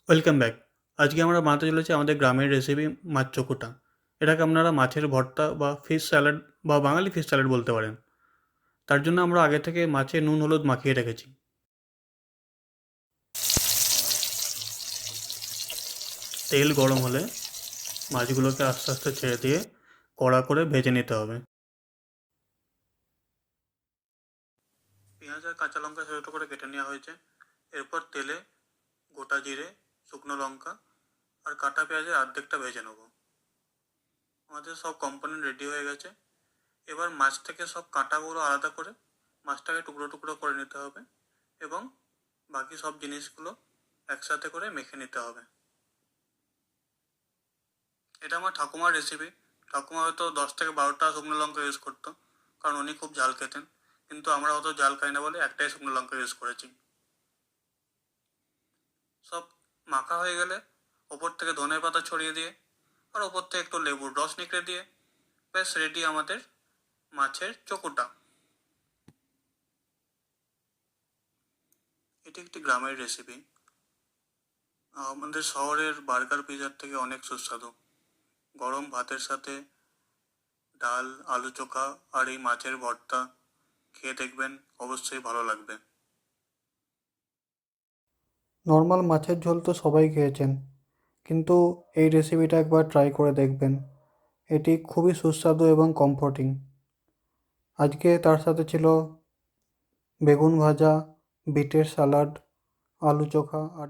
Welcome back. আজকে আমরা বানাতে চলেছি আমাদের গ্রামের রেসিপি মাছ চকুটা। এটাকে আপনারা মাছের ভর্তা বা ফিশ স্যালাড বা বাঙালি ফিশ স্যালাড বলতে পারেন। তার জন্য আমরা আগে থেকে মাছে নুন হলুদ মাখিয়ে রেখেছি। তেল গরম হলে মাছগুলোকে আস্তে আস্তে ছেড়ে দিয়ে কড়া করে ভেজে নিতে হবে। পেঁয়াজ আর কাঁচা লঙ্কা ছোটো ছোটো করে কেটে নেওয়া হয়েছে। এরপর তেলে গোটা জিরে, শুকনো লঙ্কা আর কাটা পেঁয়াজের অর্ধেকটা ভেজে নেব। আমাদের সব কম্পোনেন্ট রেডি হয়ে গেছে। এবার মাছ থেকে সব কাঁটাগুলো আলাদা করে মাছটাকে টুকরো টুকরো করে নিতে হবে এবং বাকি সব জিনিসগুলো একসাথে করে মেখে নিতে হবে। এটা আমার ঠাকুমার রেসিপি। ঠাকুমা হয়তো 10 থেকে 12টা শুকনো লঙ্কা ইউজ করতো, কারণ উনি খুব ঝাল খেতেন। কিন্তু আমরা অত ঝাল খাই না বলে একটাই শুকনো লঙ্কা ইউজ করেছি। সব মাখা হয়ে গেলে ওপর থেকে ধনের পাতা ছড়িয়ে দিয়ে আর ওপর থেকে একটু লেবুর রস নিকড়ে দিয়ে ব্যাস রেডি আমাদের মাছের চকুটা। এটি একটি গ্রামের রেসিপি, আমাদের শহরের বার্গার পিৎজার থেকে অনেক সুস্বাদু। গরম ভাতের সাথে ডাল, আলু চোখা আর এই মাছের ভর্তা খেয়ে দেখবেন, অবশ্যই ভালো লাগবে। নর্মাল মাছের ঝোল তো সবাই খেয়েছেন, কিন্তু এই রেসিপিটা একবার ট্রাই করে দেখবেন। এটি খুবই সুস্বাদু এবং কমফোর্টিং। আজকে তার সাথে ছিল বেগুন ভাজা, বিটের স্যালাড, আলু চোখা আর